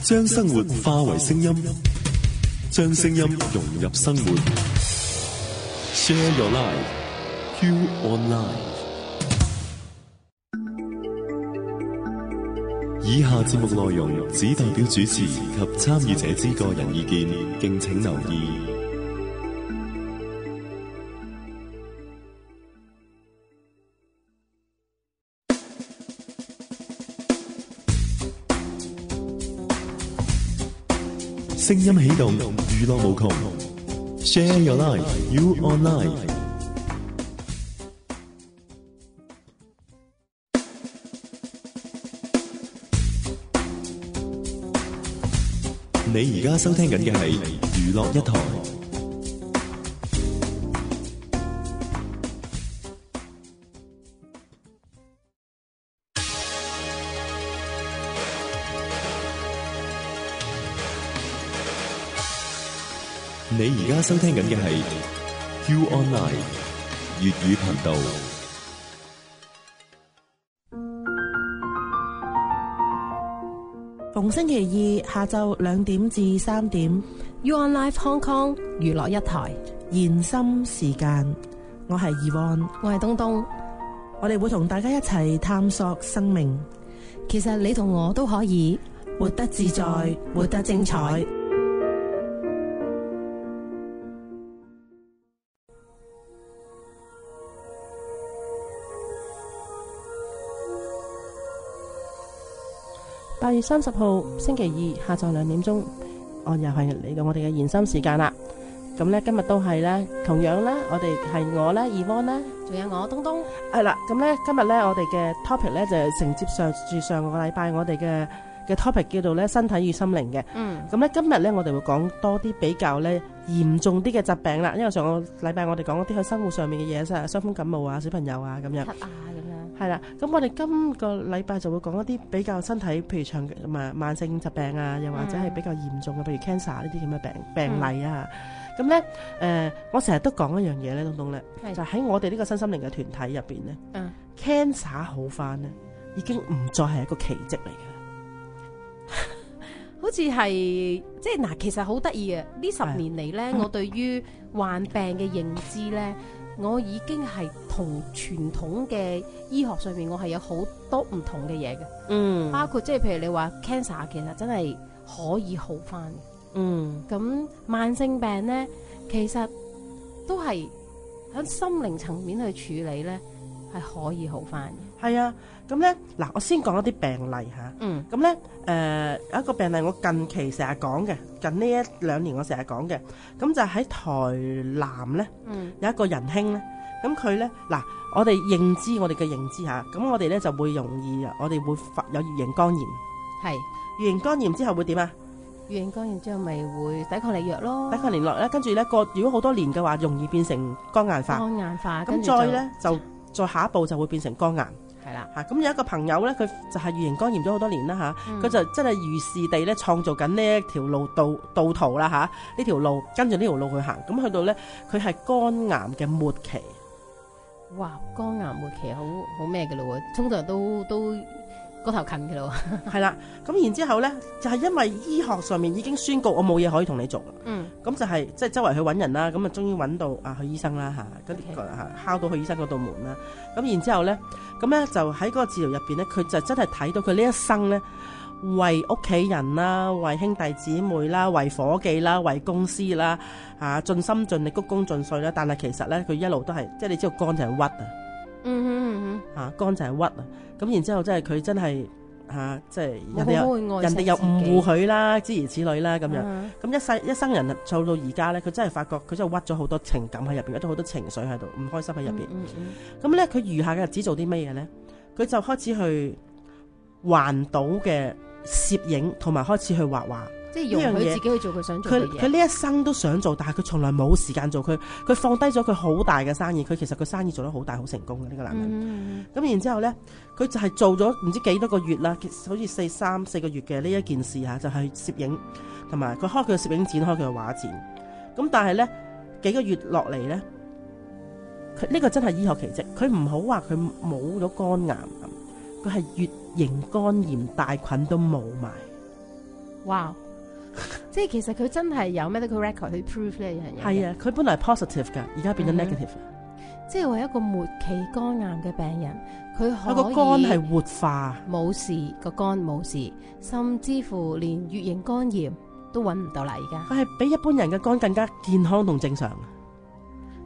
將生活化為聲音，將聲音融入生活。Share your life, you online。以下節目內容只代表主持及參與者之個人意見，敬請留意。聲音起動，娛樂無窮。Share your life, you online。你而家收聽緊嘅係娛樂一台。你而家收聽緊嘅係 You Online 粵語頻道。逢星期二下晝2點至3點 You On Live Hong Kong 娛樂一台延心時間，我係Yvonne，我係東東，我哋會同大家一齊探索生命。其實你同我都可以活得自在，活得精彩。8月30號星期二下晝2點鐘，又係嚟到我哋嘅延伸時間啦。咁咧今日都係咧，同樣咧，我哋係我咧，Yvonne咧，仲有我東東。係啦，咁咧今日咧我哋嘅 topic 咧就係承接上個禮拜我哋嘅 topic 叫做咧身體與心靈嘅。咁咧今日咧我哋會講多啲比較咧嚴重啲嘅疾病啦，因為上個禮拜我哋講啲喺生活上面嘅嘢，即係傷風感冒啊、小朋友啊咁樣。係啦，咁我哋今個禮拜就會講一啲比較身體，譬如長慢性疾病啊，又或者係比較嚴重嘅，譬如 cancer 呢啲咁嘅病例啊。咁咧我成日都講一樣嘢咧，東東咧，就喺我哋呢個身心靈嘅團體入邊咧，cancer 好翻咧，已經唔再係一個奇蹟嚟嘅。好似係即係嗱，其實好得意嘅呢10年嚟咧，我對於患病嘅認知咧。我已經係同傳統嘅醫學上面，我係有好多唔同嘅嘢嘅，包括即係譬如你話 cancer 其實真係可以好翻，咁慢性病咧其實都係喺心靈層面去處理咧係可以好翻嘅。係啊，咁咧嗱，我先講一啲病例嚇，咁咧有一個病例我近期成日講嘅，近呢1-2年我成日講嘅，咁就喺台南咧，有一個仁兄咧，咁佢咧嗱，我哋嘅認知嚇，咁我哋咧就會容易我哋會發有乙型肝炎，係乙型肝炎之後會點啊？乙型肝炎之後咪會抵抗力弱咯，抵抗力弱咧，跟住咧如果好多年嘅話，容易變成肝硬化，咁再咧就再下一步就會變成肝癌。係啦，咁有一個朋友咧，佢就係乙型肝炎咗好多年啦佢就真係如是地咧創造緊呢一條路道途啦呢條路跟住呢條路去行，咁去到咧佢係肝癌嘅末期。哇，肝癌末期好咩嘅咯喎，通常都個頭近嘅咯喎。係啦，咁然之後咧就係因為醫學上面已經宣告我冇嘢可以同你做啦，咁就係即係周圍去揾人啦，咁啊終於揾到去醫生啦嗰啲敲到去醫生嗰道門啦，咁然之後咧，咁咧就喺嗰個治療入邊咧，佢就真係睇到佢呢一生咧為屋企人啦、為兄弟姊妹啦、為伙計啦、為公司啦盡心盡力鞠躬盡瘁啦，但係其實咧佢一路都係即係你知道肝就係鬱肝就係鬱咁然之後即係佢真係即係人哋又誤護佢啦，諸如此類啦咁樣，咁一生人做到而家咧，佢真係發覺佢真係屈咗好多情感喺入邊，屈咗好多情緒喺度，唔開心喺入邊。咁咧佢餘下嘅日子做啲乜嘢咧？佢就開始去環島嘅攝影，同埋開始去畫畫。即係容許自己去做佢想做嘅嘢。佢呢一生都想做，但係佢從來冇時間做。佢放低咗佢好大嘅生意。佢其實佢生意做得好大，好成功嘅呢個男人。咁然之後咧，佢就係做咗唔知幾多個月啦，好似3-4個月嘅呢一件事就係攝影，同埋佢開佢嘅攝影展，開佢嘅畫展。咁但係咧幾個月落嚟咧，佢呢個真係醫學奇蹟。佢唔好話佢冇咗肝癌咁，佢係乙型肝炎大菌都冇埋。哇！即係其實佢真係有 medical record 去 prove 呢一樣嘢。係啊，佢本來係 positive 㗎，而家變咗 negative。即係話一個末期肝癌嘅病人，佢個肝係活化，冇事，個肝冇事，甚至乎連乙型肝炎都揾唔到啦。而家佢係比一般人嘅肝更加健康同正常，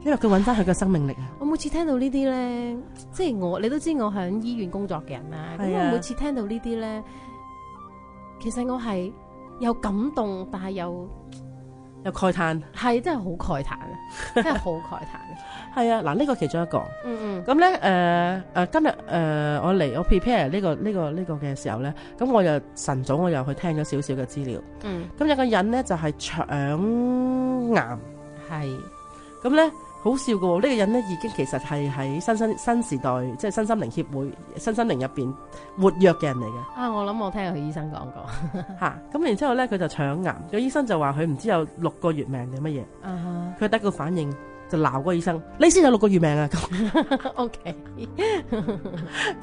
因為佢揾翻佢嘅生命力啊！我每次聽到呢啲咧，即係你都知我喺醫院工作嘅人啦。咁我每次聽到呢啲咧，其實我係又感動，但係又慨嘆，係真係好慨嘆啊！真係好慨嘆。係啊，嗱，呢個其中一個。咁咧今日我 prepare 呢個嘅時候咧，咁我又晨早我又去聽咗少少嘅資料。咁有個人咧就係腸癌，係咁咧好笑嘅喎。呢個人咧已經其實係喺新時代，即係身心靈協會、身心靈入邊活躍嘅人嚟嘅。啊，我諗我聽佢醫生講過嚇。咁然之後咧，佢就腸癌，個醫生就話佢唔知有6個月命定乜嘢。佢得個反應。就鬧嗰個醫生，你先有6個月命啊！咁，OK，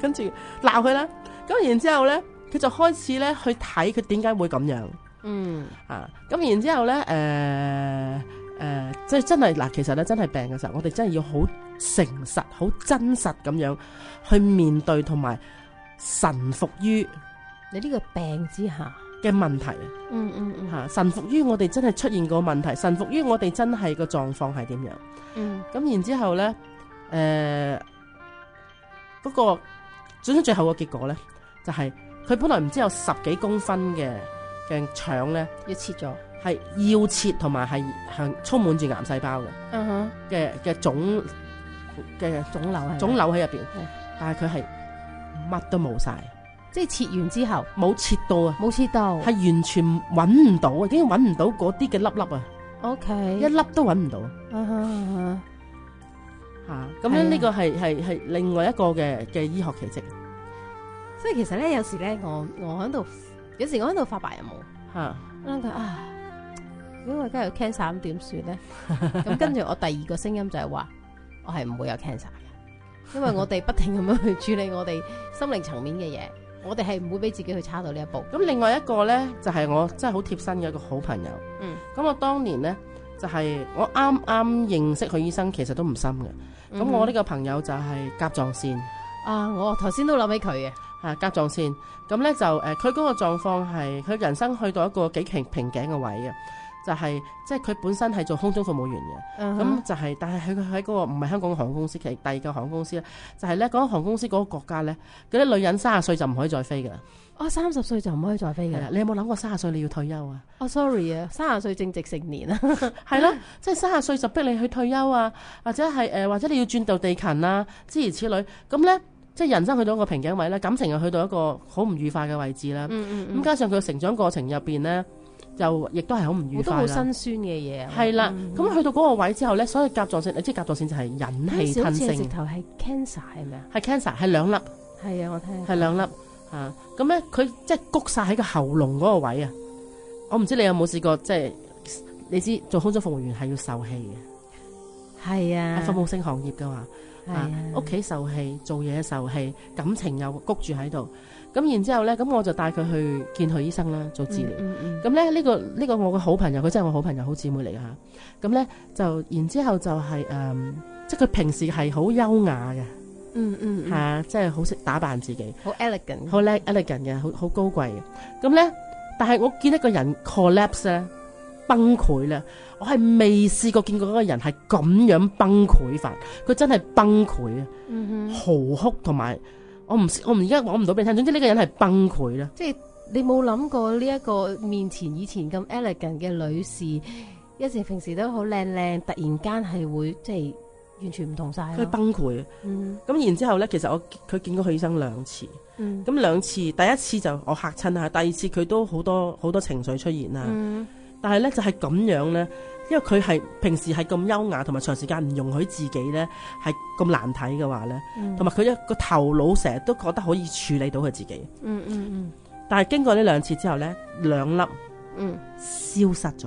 跟住鬧佢啦。咁然之後咧，佢就開始咧去睇佢點解會咁樣。咁然之後咧，即係真係嗱，其實咧真係病嘅時候，我哋真係要好誠實、好真實咁樣去面對，同埋臣服於你呢個病之下嘅問題。臣服於我哋真係出現個問題，臣服於我哋真係個狀況係點樣。咁然之後咧，嗰個最後個結果咧，就係佢本來唔知有10幾公分嘅腸咧，要切咗，係要切，同埋係充滿住癌細胞嘅嘅腫瘤喺入邊，但係佢係乜都冇晒。即係切完之後冇切到啊，冇切到，係完全揾唔到啊，竟然揾唔到嗰啲嘅粒粒啊。OK， 一粒都揾唔到。咁樣呢個係另外一個嘅醫學奇蹟。所以其實咧，有時咧，我喺度，有時我喺度發白日夢。我諗佢如果我今日有 cancer 咁點算咧？咁跟住我第二個聲音就係話，我係唔會有 cancer 嘅，因為我哋不停咁樣去處理我哋心靈層面嘅嘢。我哋係唔會俾自己去差到呢一步。咁另外一個咧，就係我真係好貼身嘅一個好朋友。咁我當年咧就係我啱啱認識佢醫生，其實都唔深嘅。咁我呢個朋友就係甲狀腺。我頭先都諗起佢嘅。甲狀腺。咁咧就佢嗰個狀況係佢人生去到一個幾瓶頸嘅位嘅。就係即係佢本身係做空中服務員嘅，咁就係，但係佢喺嗰個唔係香港嘅航空公司，其實第二個航空公司咧，就係咧嗰個航空公司嗰個國家咧，嗰啲女人30歲就唔可以再飛噶啦。30歲就唔可以再飛噶啦。你有冇諗過30歲你要退休啊？Sorry 啊，30歲正值成年啊。係咯，即係30歲就逼你去退休啊，或者係或者你要轉到地勤啊，諸如此類。咁咧，即係人生去到一個瓶頸位咧，感情又去到一個好唔愉快嘅位置啦。咁加上佢嘅成長過程入邊咧。就亦都係好唔愉快啦，好多好辛酸嘅嘢。係啦，咁去到嗰個位之後咧，所以甲狀腺，你知甲狀腺就係忍氣吞聲。直頭係 cancer 係咪啊？係 cancer 係2粒。係啊，我聽。係2粒嚇，咁咧佢即係谷晒喺個喉嚨嗰個位啊！我唔知你有冇試過，即係你知做空中服務員係要受氣嘅。係啊。係服務性行業㗎嘛。係啊。屋企受氣，做嘢受氣，感情又谷住喺度。咁然之後咧，咁我就帶佢去見佢醫生啦，做治療。咁咧呢個我嘅好朋友，佢真係我好朋友，好姊妹嚟㗎嚇。咁咧就然之後就係即係佢平時係好優雅嘅，嚇，即係好識打扮自己，好 elegant，好 elegant 嘅，好高貴嘅。咁咧，但係我見一個人 collapse 咧，崩潰咧，我係未試過見過嗰個人係咁樣崩潰法，佢真係崩潰啊，嚎哭同埋。我而家講唔到俾你聽，總之呢個人係崩潰啦。即係你冇諗過呢一個面前以前咁 elegant 嘅女士，一時平時都好靚靚，突然間係會即係完全唔同晒。佢崩潰。咁然之後咧，其實佢見過佢醫生2次。咁2次，第一次就我嚇親下，第二次佢都好多情緒出現啦。但係咧就係咁樣咧。因為佢係平時係咁優雅，同埋長時間唔容許自己咧係咁難睇嘅話咧，同埋佢一個頭腦成日都覺得可以處理到佢自己。但係經過呢2次之後咧，2粒消失咗。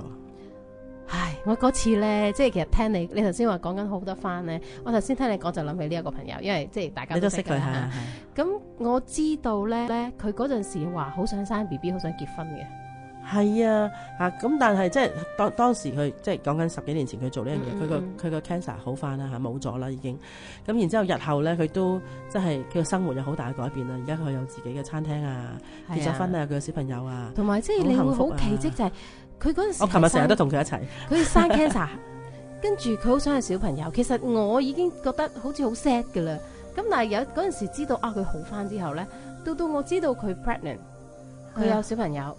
唉，我嗰次咧，即係其實聽你頭先話講緊好多番咧，我頭先聽你講就諗起呢一個朋友，因為即係大家都識佢嚇。咁我知道咧，佢嗰陣時話好想生 BB， 好想結婚嘅。係啊，咁但係即係當時佢即係講緊10幾年前佢做呢樣嘢，佢個 cancer 好翻啦冇咗啦已經。咁然之後日後咧佢都即係佢嘅生活有好大嘅改變啦。而家佢有自己嘅餐廳啊，結咗婚啊，佢有小朋友啊，同埋即係你會好奇蹟就係佢嗰陣時，我琴日成日都同佢一齊，佢生 cancer， 跟住佢好想有小朋友。其實我已經覺得好似好 sad 噶啦。咁但係有嗰陣時知道佢好翻之後咧，到我知道佢 pregnant， 佢有小朋友。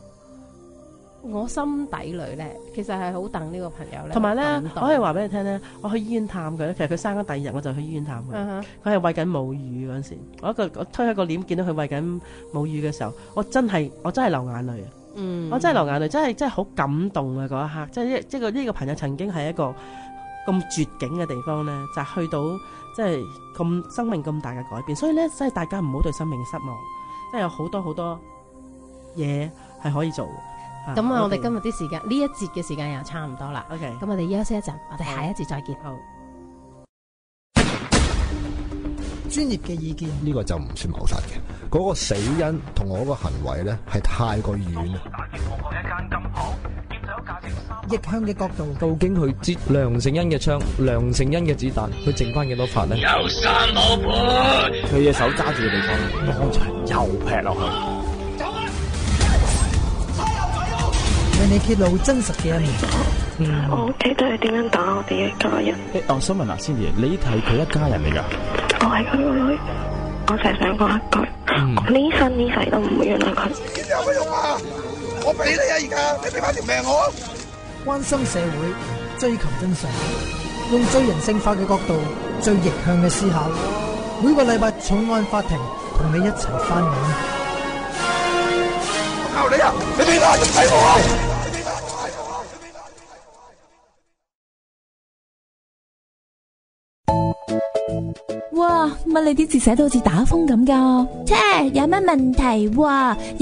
我心底裏咧，其實係好等呢個朋友咧。同埋咧，我可以話俾你聽咧，我去醫院探佢咧。其實佢生咗第2日，我就去醫院探佢。佢係餵緊母乳嗰陣時，我推開個簾見到佢餵緊母乳嘅時候，我真係流眼淚啊！我真係流眼淚，真係好感動啊！嗰一刻，即係呢個朋友曾經係一個咁絕境嘅地方咧，就係去到即係咁生命咁大嘅改變。所以咧，真係大家唔好對生命失望，即係有好多好多嘢係可以做。咁我哋今日啲時間呢一節嘅時間又差唔多啦。OK，咁我哋休息一陣，我哋下一節再見。好，專業嘅意見呢個就唔算謀殺嘅，嗰個死因同我嗰個行為咧係太過遠啦。逆向嘅角度，究竟佢接梁勝恩嘅槍、梁勝恩嘅子彈，佢剩翻幾多發呢？有3老盤，佢隻手揸住嘅地方，當場又劈落去。為你揭露真實嘅一面。我屋企都係點樣打我哋一家人。我想問下先爺，你係佢一家人嚟㗎？我係佢個女，我淨係想講一句，我呢生呢世都唔會原諒佢。有乜用啊？我俾你啊！而家你俾翻條命我。關心社會，追求真相，用最人性化嘅角度，最逆向嘅思考。每個禮拜重案法庭，同你一齊翻案。靠你啊！你俾我，你睇我啊！哇，乜你啲字寫到好似打風咁噶？切，有乜問題？又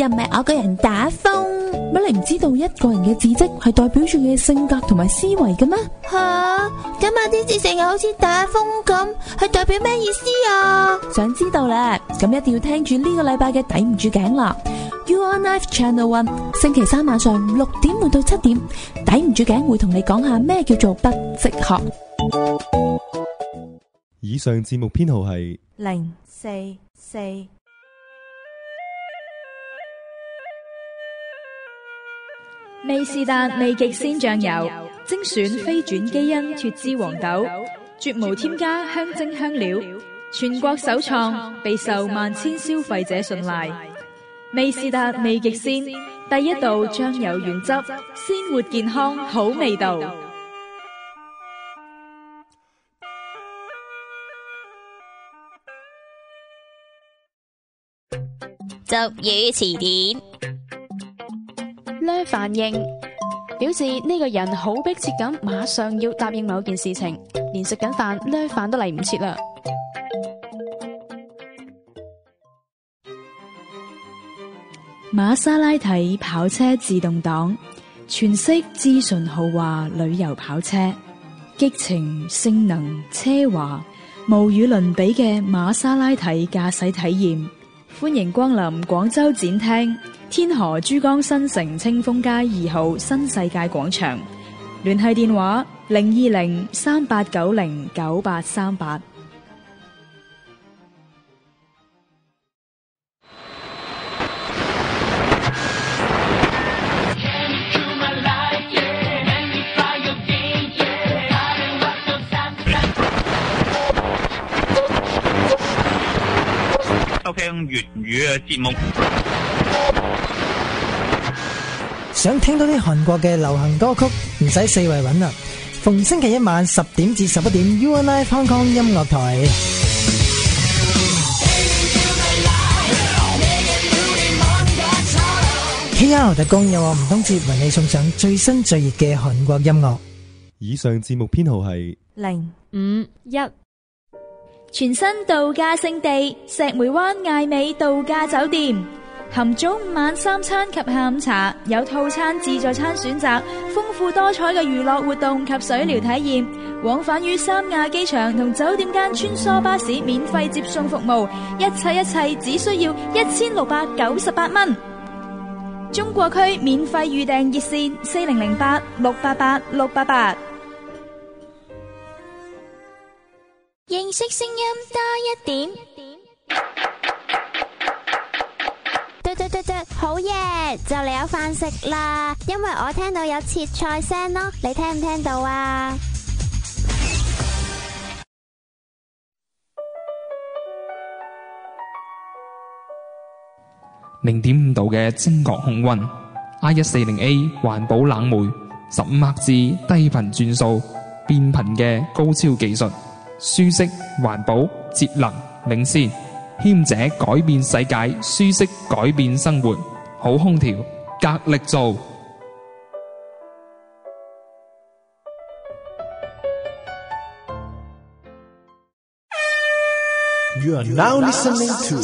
唔係我個人打風。乜你唔知道一個人嘅字跡係代表住佢嘅性格同埋思維嘅咩？吓，咁我啲字成日好似打風咁，係代表咩意思啊？想知道咧，咁一定要聽住呢個禮拜嘅抵唔住頸啦。You on Life Channel 1，星期3晚上6點半到7點，抵唔住頸會同你講下咩叫做不積學。以上節目編號係044。美士達味極鮮醬油，精選非轉基因脫脂黃豆，絕無添加香精香料，全國首創，備受萬千消費者信賴。美士達味極鮮，第一道醬油原汁，鮮活健康好味道。俗語詞典。呢反應表示呢個人好迫切咁，馬上要答應某件事情，連食緊飯呢飯都嚟唔切啦。瑪莎拉蒂跑車自動擋，全息資訊豪華旅遊跑車，激情、性能、奢華，無與倫比嘅瑪莎拉蒂駕駛體驗。歡迎光臨廣州展廳，天河珠江新城清風街2號新世界廣場，聯繫電話020-3890-9838。收聽粵語嘅節目，想聽到啲韓國嘅流行歌曲，唔使四圍揾啦。逢星期一晚10點至11點 ，You and I Hong Kong 音樂台。KR 特工有我吳東哲為你送上最新最熱嘅韓國音樂。以上節目編號係051。全新度假勝地石梅灣艾美度假酒店，含早午晚3餐及下午茶，有套餐自助餐選擇，豐富多彩嘅娛樂活動及水療體驗，往返於三亞機場同酒店間穿梭巴士免費接送服務，一切只需要1698蚊。中國區免費預訂熱線4008-688-688。認識聲音多一點。好嘢，就嚟有飯食啦！因為我聽到有切菜聲咯，你聽唔聽到啊？0.5度嘅精確控溫 ，I140A 環保冷媒，15赫茲低頻轉數，變頻嘅高超技術，舒適環保節能領先。謙者改變世界，舒適改變生活，好空調，格力做。You are now listening to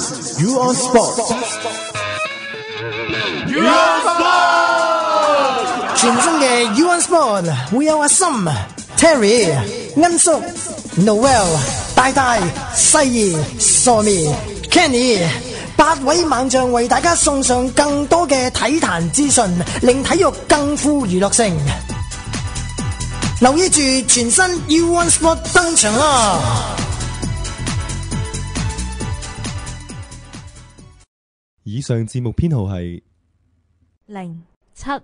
You on Sport。You on Sport， 全新嘅 You on Sport 會有阿森、Terry、恩叔、Noel、大大、細兒、傻咪、Kenny 8位猛將為大家送上更多嘅體壇資訊，令體育更富娛樂性。留意住全新 You on Sport 登場啦！以上節目編號係072。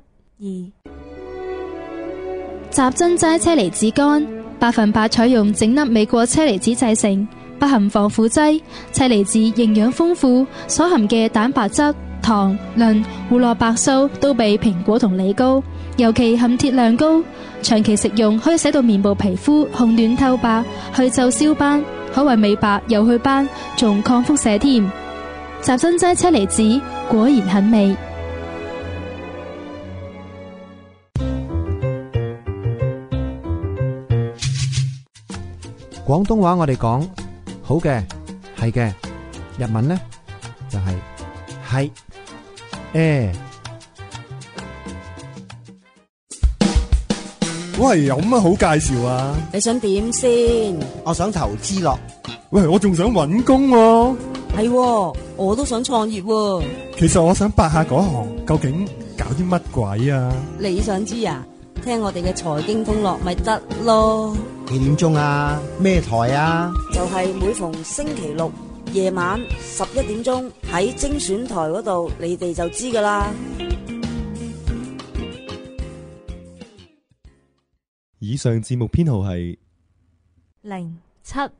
集真齋車厘子乾，8%採用整粒美國車厘子製成，不含防腐劑。車厘子營養豐富，所含嘅蛋白質、糖、磷、胡蘿蔔素都比蘋果同梨高，尤其含鐵量高。長期食用可以使到面部皮膚紅嫩透白，去皺消斑，可為美白又去斑，仲抗輻射添。集真齋車厘子果然很美。廣東話我哋講好嘅係嘅，日文呢就係喂，有乜好介紹啊？你想點先？我想投資咯。喂，我仲想搵工喎。係喎，我都想創業喎。其實我想八下嗰行究竟搞啲乜鬼啊？你想知啊？聽我哋嘅財經風落咪得咯。幾點鐘啊？咩台啊？就係每逢星期六夜晚11點鐘喺精選台嗰度，你哋就知噶啦。以上節目編號係078。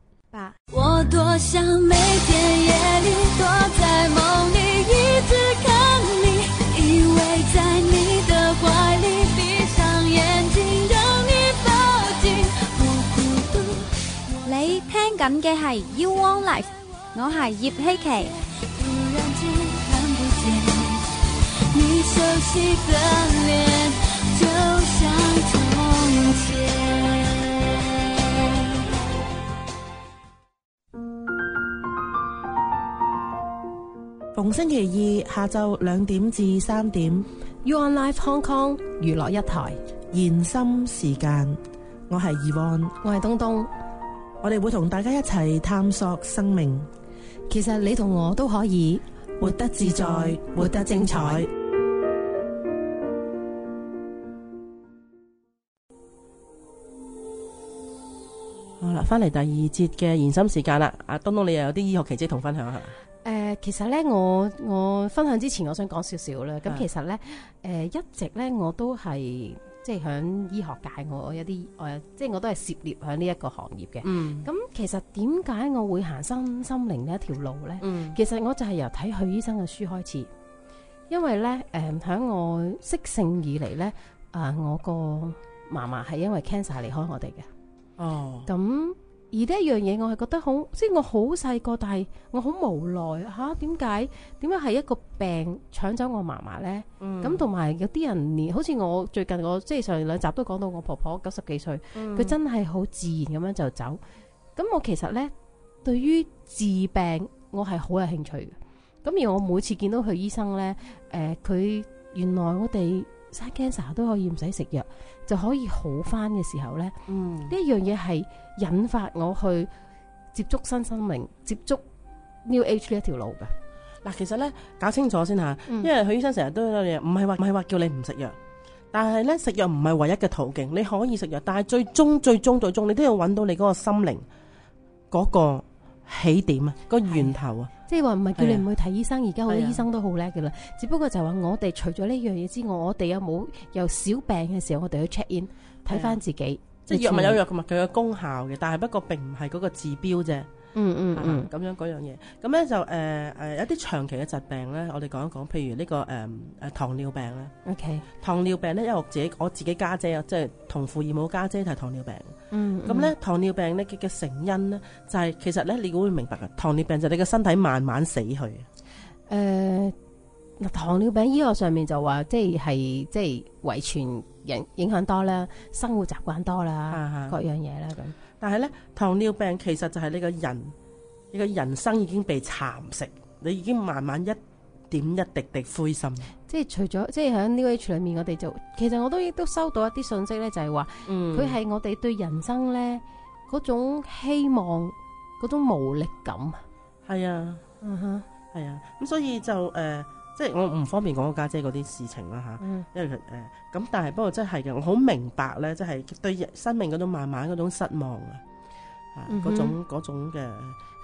我多想每天夜裡躲在夢裡，一直看你，依偎在你的懷裡，閉上眼睛讓你抱緊我孤獨。你聽緊嘅係 You On Life， 我係葉希琪。突然間看不見你熟悉的臉，就像從前。逢星期二下晝2點至3點 ，You On Life Hong Kong 娛樂一台延心時間，我係Yvonne，我係東東，我哋會同大家一齊探索生命。其實你同我都可以活得自在，活得精彩。好啦，翻嚟第二節嘅延心時間啦。阿東東，你又有啲醫學奇蹟同分享下？其實咧，我分享之前，我想講少少啦。咁其實咧，一直咧我都係即係響醫學界，我有啲即係我都係涉獵響呢一個行業嘅。咁其實點解我會行身心靈呢一條路咧？其實我就係由睇許醫生嘅書開始，因為咧響我識性以嚟咧，我個嫲嫲係因為 cancer 離開我哋嘅。哦，咁。而呢一樣嘢，我係覺得好，即係我好細個，但係我好無奈嚇。點解係一個病搶走我嫲嫲咧？咁同埋有啲人連好似我最近我即係上2集都講到我婆婆90幾歲，佢真係好自然咁樣就走。咁我其實咧對於治病我係好有興趣嘅。咁而我每次見到佢醫生咧，佢原來我哋生 cancer 都可以唔使食藥就可以好翻嘅時候咧，呢一樣嘢係引發我去接觸新生命、接觸 New Age 呢一條路嘅。嗱，其實咧搞清楚先嚇，因為許醫生成日都有嘢，唔係話叫你唔食藥，但係咧食藥唔係唯一嘅途徑，你可以食藥，但係最終你都要揾到你嗰個心靈嗰個起點啊，個源頭啊。即係話唔係叫你唔去睇醫生，而家好多醫生都好叻嘅啦。只不過就話我哋除咗呢樣嘢之外，我哋有冇由小病嘅時候，我哋去 check in 睇翻自己。即係藥物有藥嘅，佢嘅功效嘅，但係不過並唔係嗰個治標啫。咁樣嗰樣嘢。咁咧就有啲長期嘅疾病咧，我哋講一講，譬如呢個糖尿病咧。OK， 糖尿病咧，因為我自己家姐啊，即係同父異母家姐係糖尿病。咁咧糖尿病咧嘅成因咧，就係其實咧你會明白嘅，糖尿病就係你個身體慢慢死去。糖尿病醫學上面就話，即係遺傳影響多啦，生活習慣多啦，各樣嘢啦咁。但係咧，糖尿病其實就係你個人生已經被蠶食，你已經慢慢一點一滴滴灰心。即係除咗即係喺 New Age 裏面，我哋就其實我亦都收到一啲信息咧，就係話佢係我哋對人生咧嗰種希望，嗰種無力感。係啊，係啊，咁所以就即係我唔方便講我家姐嗰啲事情啦嚇，因為咁，但係不過真係嘅，我好明白咧，即係對生命嗰種慢慢嗰種失望啊，嗰種嘅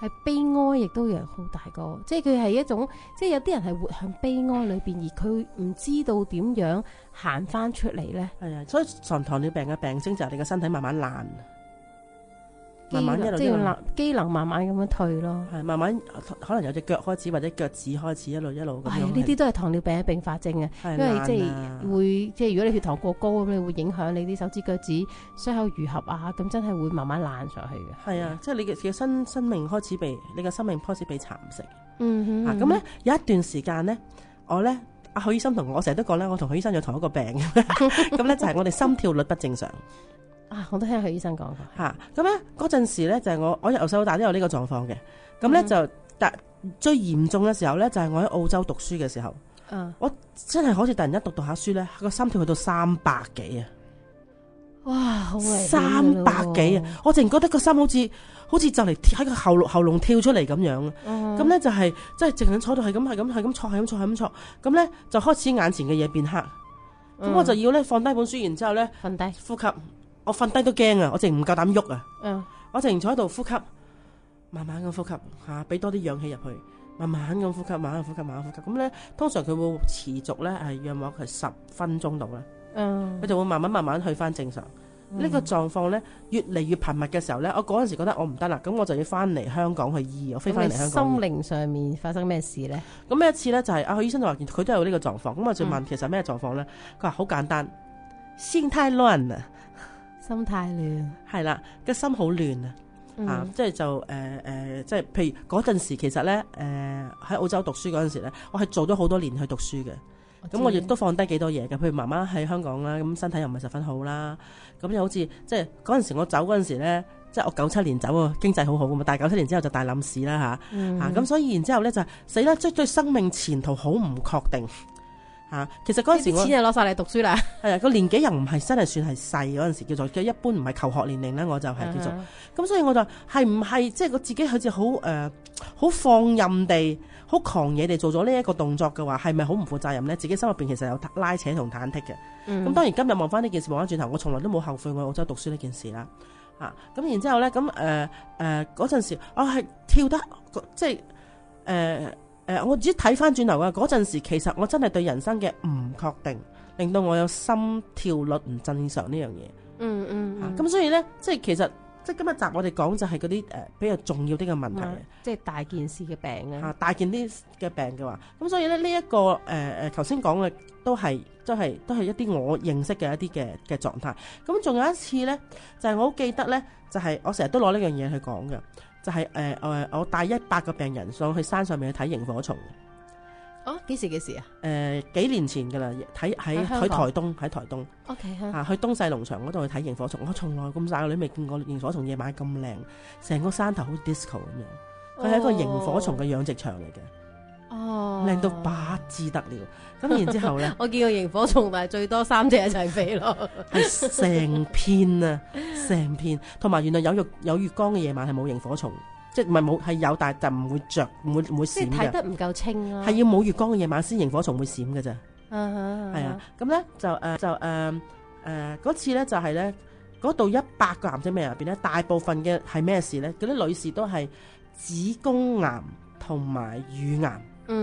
係悲哀，亦都有好大個，即係佢係一種，即係有啲人係活喺悲哀裏邊，而佢唔知道點樣行翻出嚟咧。係啊，所以糖尿病嘅病徵就係你個身體慢慢爛。慢慢一路即係機能慢慢咁樣退咯，係慢慢可能有隻腳開始或者腳趾開始一路咁樣。係呢啲都係糖尿病嘅併發症啊，因為即係會即係如果你血糖過高咁，你會影響你啲手指腳趾傷口愈合啊，咁真係會慢慢爛上去嘅。係啊，即係你嘅生命開始被你嘅生命開始被蠶食。咁咧有一段時間咧，我咧阿許醫生同我成日都講咧，我同許醫生有同一個病咁咧就係我哋心跳率不正常。我都聽許醫生講過嚇，咁咧嗰陣時咧就係我由細到大都有呢個狀況嘅，咁咧就最嚴重嘅時候咧就係我喺澳洲讀書嘅時候，我真係好似突然間讀下書咧，個心跳去到300幾啊！哇，好危險！300幾啊！我淨覺得個心好似就嚟喺個喉嚨跳出嚟咁樣，咁咧就係即係淨係坐到係咁坐，咁咧就開始眼前嘅嘢變黑，咁我就要咧放低本書，然之後咧瞓低呼吸。我瞓低都驚啊！我淨唔夠膽喐啊！我淨坐喺度呼吸，慢慢咁呼吸嚇，俾多啲氧氣入去，慢慢咁呼吸，慢慢呼吸。咁咧，通常佢會持續咧係約莫係10分鐘度啦。佢就會慢慢去翻正常。呢個狀況咧越嚟越頻密嘅時候咧，我嗰陣時覺得我唔得啦，咁我就要翻嚟香港去醫，我飛翻嚟香港。心靈上面發生咩事咧？咁有一次咧就係許醫生就話佢都有呢個狀況，咁我就問其實咩狀況咧？佢話好簡單，心太亂啊！心太亂，係啦，個心好亂啊！即係即係譬如嗰陣時，其實咧喺澳洲讀書嗰陣時咧，我係做咗好多年去讀書嘅。咁我亦都放低幾多嘢嘅，譬如媽媽喺香港啦，咁身體又唔係十分好啦。咁又好似即係嗰陣時我走嗰陣時咧，即係我97年走啊，經濟好好噶嘛，但係97年之後就大冧市啦嚇。咁所以然之後咧就死啦，即係對生命前途好唔確定。其實嗰陣時我錢就攞晒嚟讀書啦。係啊，個年紀又唔係真係算係細嗰陣時，叫做一般唔係求學年齡咧，我就係叫做咁，所以我就係唔係即係我自己好似好放任地、好狂野地做咗呢一個動作嘅話，係咪好唔負責任咧？自己心入邊其實有拉扯同忐忑嘅。咁當然今日望翻呢件事，望翻轉頭，我從來都冇後悔我喺澳洲讀書呢件事啦。咁然之後咧，咁嗰陣時我係跳得即係我只睇翻轉頭啊！嗰陣時其實我真係對人生嘅唔確定，令到我有心跳率唔正常呢樣嘢。咁所以咧，即係其實即係今日集我哋講就係嗰啲比較重要啲嘅問題，即係大件事嘅病啊！大件啲嘅病嘅話，咁所以咧呢一個頭先講嘅都係一啲我認識嘅一啲嘅狀態。咁仲有一次咧，就係我好記得咧，就係我成日都攞呢樣嘢去講嘅。就係我帶100個病人上去山上面去睇螢火蟲。幾時啊？幾年前噶啦，喺台東。OK 去東勢農場嗰度去睇螢火蟲。我從來咁細個女未見過螢火蟲夜晚咁靚，成個山頭好似 disco 咁樣。佢係一個螢火蟲嘅養殖場嚟嘅。靚到不知得了。咁然之後咧，我見過螢火蟲，但係最多3隻一齊飛咯。係成片啊，成片。同埋原來有月光嘅夜晚係冇螢火蟲即係唔係冇係有，但係就唔會着，唔會閃嘅。即係睇得唔夠清啊。係要冇月光嘅夜晚先螢火蟲會閃嘅啫。係啊，咁咧嗰次咧就係咧嗰度100個癌症病人入邊咧，大部分嘅係咩事咧？嗰啲女士都係子宮癌同埋乳癌。即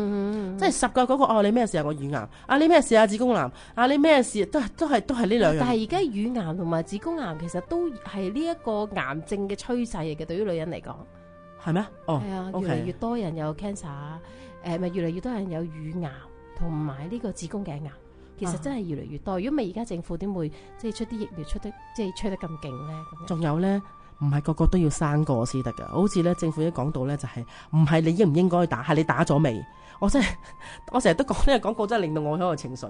係10個嗰個你咩事啊？我乳癌啊，你咩事啊？子宮癌啊，你咩事？都係呢兩樣。但係而家乳癌同埋子宮癌其實都係呢一個癌症嘅趨勢嚟嘅，對於女人嚟講係咩？哦，係啊，越嚟越多人有 cancer， 咪越嚟越多人有乳癌同埋呢個子宮頸癌，其實真係越嚟越多。如果唔係而家政府點會即係出啲疫苗出得即係吹得咁勁咧？仲有咧。唔係個個都要生過先得㗎，好似咧政府一講到咧就係唔係你應唔應該打，係你打咗未？我成日都講呢個廣告真係令到我好有情緒。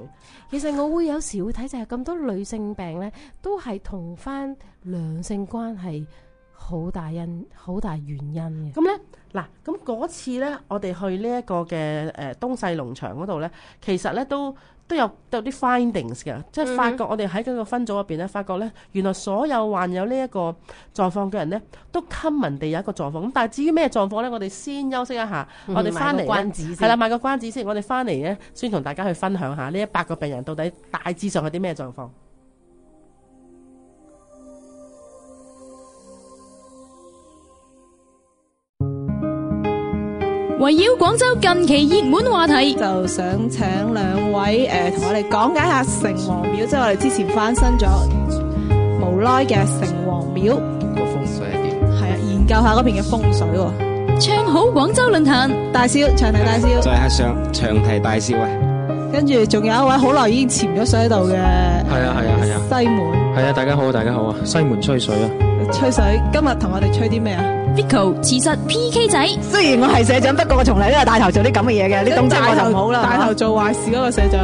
其實我會有時會睇就係咁多女性病咧，都係同翻兩性關係好大原因嘅。咁咧嗱，咁嗰次咧，我哋去呢一個嘅東勢農場嗰度咧，其實咧都有啲 findings 嘅，即係發覺我哋喺嗰個分組入邊咧，發覺咧原來所有患有呢一個狀況嘅人咧，都 common 地有一個狀況。咁但係至於咩狀況咧，我哋先休息一下，我哋翻嚟係啦，賣個關子先。我哋翻嚟咧，先同大家去分享下呢100個病人到底大致上係啲咩狀況。圍繞廣州近期熱門話題，就想請兩位同我哋講解下城隍廟，即係我哋之前翻新咗無耐嘅城隍廟個風水係點？係啊，研究下嗰邊嘅風水喎。唱好廣州論壇大笑，長堤大笑，再係上長堤大笑啊！跟住仲有一位好耐已經潛咗水喺度嘅，係啊西門，係啊，大家好啊，西門吹水啊！吹水，今日同我哋吹啲咩啊？Vico 其實 PK 仔，雖然我係社長，不過我從嚟都係帶頭做啲咁嘅嘢嘅，啲動作我就唔好啦。帶頭做壞事嗰個社長。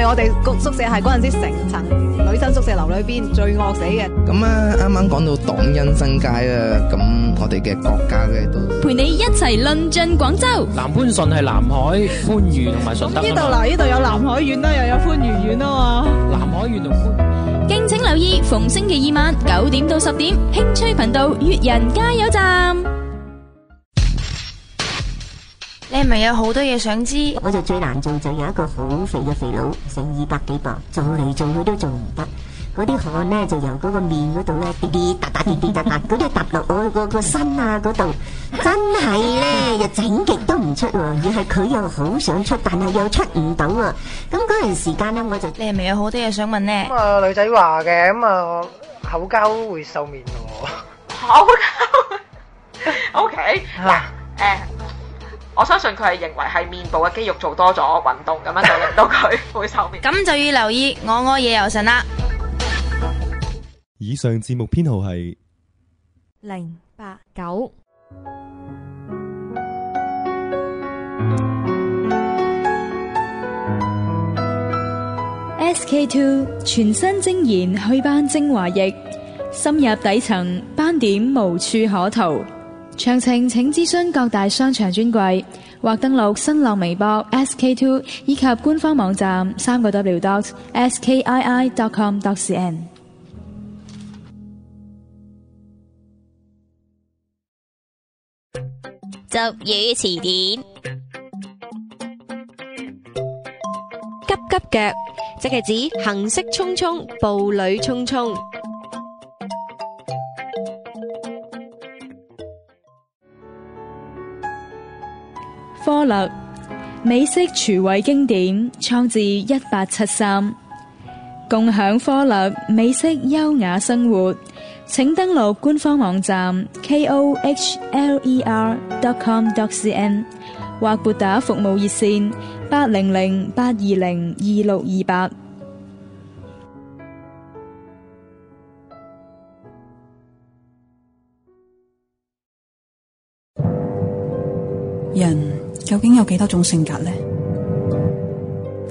我哋宿舍係嗰陣時成層女生宿舍樓裏邊最惡死嘅。咁啊，啱啱講到黨恩新界啊，咁我哋嘅國家嘅都陪你一齊論盡廣州。南番順係南海、番禺同埋順德。呢度有南海縣啦，又有番禺縣啊嘛。南海縣同番禺。敬請留意，逢星期二晚9點到10點，興趣頻道粵人加油站。你係咪有好多嘢想知？我就最難做就有一個好肥嘅肥佬，成200幾磅，做嚟做去都做唔得。嗰啲汗咧就由嗰個面嗰度咧滴滴答答，嗰啲揼落我個身啊嗰度，真係咧又整極都唔出喎，而係佢又好想出，但係又出唔到啊！咁嗰段時間咧，我就你係咪有好多嘢想問呢？咁啊女仔話嘅，咁啊口交會瘦面喎。口交？OK 嗱我相信佢係認為係面部嘅肌肉做多咗運動，咁樣就令到佢會瘦面。咁就要留意我夜遊神啦。以上節目編號係089。SK2 全新精研祛斑精華液，深入底層，斑點無處可逃。詳情請諮詢各大商場專櫃或登錄新浪微博 SK2 以及官方網站3w.skii.com.cn。俗語詞典，急急腳，即係指行色匆匆、步履匆匆。科勒，美式廚藝經典，創自1873。共享科勒美式優雅生活，請登錄官方網站 kohler.com.cn 或撥打服務熱線800-820-2628。人究竟有幾多種性格呢？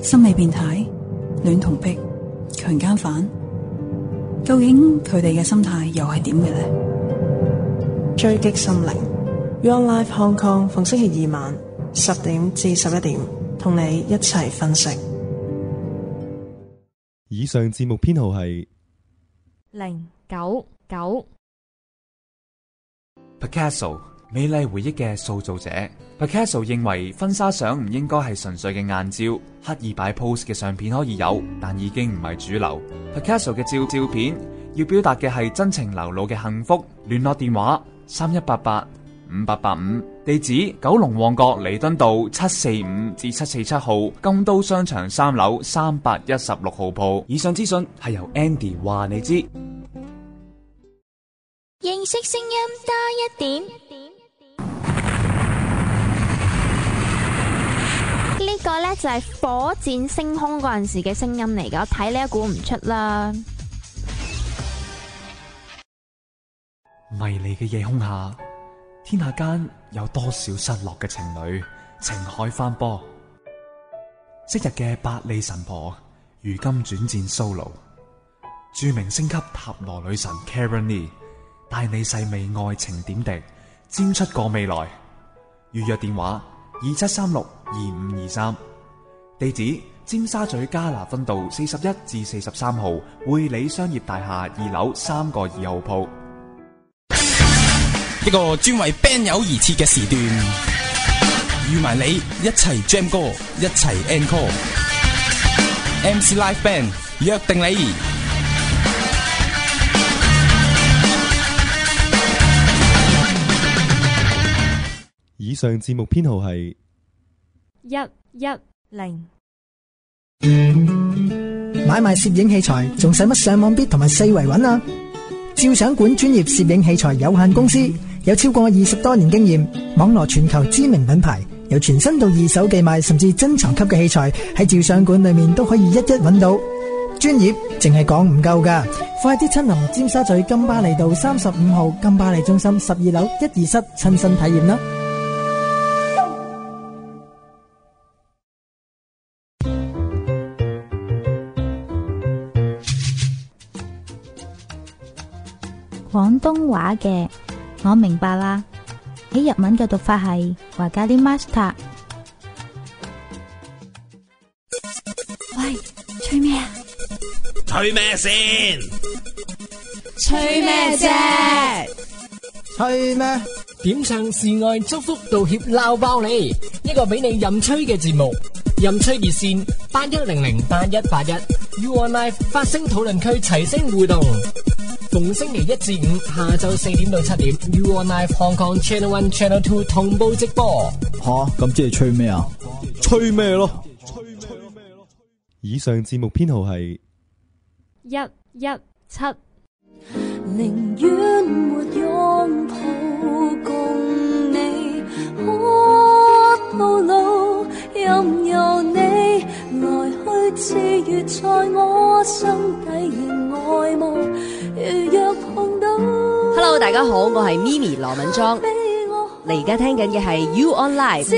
心理變態、戀童癖、強姦犯，究竟佢哋嘅心態又係點嘅呢？追擊心靈 Your Life Hong Kong 逢星期二晚10點至11點，同你一齊分析。以上節目編號係099。Picasso 美麗回憶嘅塑造者。Picasso 認為婚紗相唔應該係純粹嘅硬照，刻意擺 pose 嘅相片可以有，但已經唔係主流。Picasso 嘅照片要表達嘅係真情流露嘅幸福。聯絡電話31885885，地址九龍旺角彌敦道745至747號金都商場3樓316號鋪。以上資訊係由 Andy 話你知。認識聲音多一點。呢個呢就係火箭升空嗰陣時嘅聲音嚟㗎，我睇你都估唔出啦。迷離嘅夜空下，天下間有多少失落嘅情侶，情海翻波。昔日嘅百里神婆，如今轉戰 solo。著名星級塔羅女神 Karen Lee 帶你細味愛情點滴，瞻出個未來。預約電話27362523，地址尖沙咀加拿分道41至43號匯理商業大廈2樓3個2號鋪。一個專為 band 友而設嘅時段，預埋你一齊 jam 歌，一齊 encore。MC Live Band 約定你。以上節目編號係110。買賣攝影器材仲使乜上網 bid 同埋四圍揾啊？照相館專業攝影器材有限公司有超過20多年經驗，網羅全球知名品牌，由全新到二手寄賣甚至珍藏級嘅器材喺照相館裏面都可以一一揾到。專業淨係講唔夠㗎，快啲親臨尖沙咀金巴利道35號金巴利中心12樓124室親身體驗啦！廣東話嘅我明白啦，喺日文嘅讀法係わかりました。喂，吹咩啊？吹咩先？吹咩啫？吹咩？點唱示愛祝福道歉鬧爆你，一個俾你任吹嘅節目。任吹熱線81008181，You On Live 發聲討論區齊聲互動。逢星期1至5下晝4點到7點 ，You On Live Hong Kong Channel 1、Channel 2同步直播。咁即係吹咩啊？吹咩咯？以上節目編號係117。寧願沒擁抱共你，可到老任由你來去熾熱在我心底仍愛慕。Hello， 大家好，我係咪咪羅敏莊，你而家聽緊嘅係 You On Live。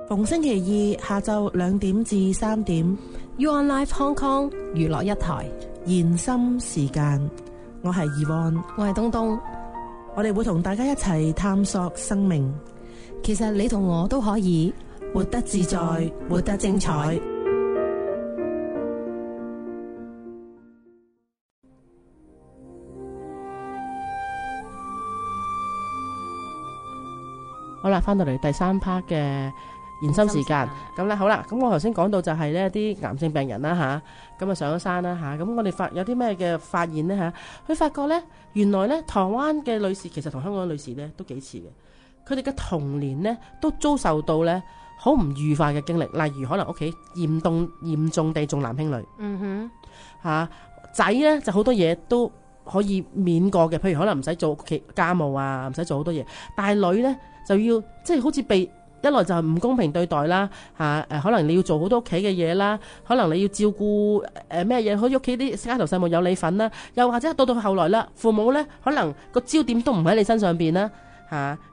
逢星期二下晝2點至3點 ，You On Live Hong Kong 娛樂一台延心時間，我係Yvonne，我係東東，我哋會同大家一齊探索生命。其實你同我都可以活得自在，活得精彩。好啦，翻到嚟第3 part 嘅延伸時間，咁咧好啦，咁我頭先講到就係呢啲癌症病人啦吓，咁啊上咗山啦吓，咁我哋有啲咩嘅發現呢吓？佢發覺呢，原來呢，台灣嘅女士其實同香港嘅女士呢都幾似嘅。佢哋嘅童年呢都遭受到呢好唔愉快嘅經歷，例如可能屋企嚴重地重男輕女，仔呢就好多嘢都可以免過嘅，譬如可能唔使做屋企家務啊，唔使做好多嘢，但係女呢就要即係好似被一來就係唔公平對待啦，可能你要做好多屋企嘅嘢啦，可能你要照顧咩嘢，好似屋企啲家頭細務有你份啦，又或者到後來啦，父母呢可能個焦點都唔喺你身上邊啦。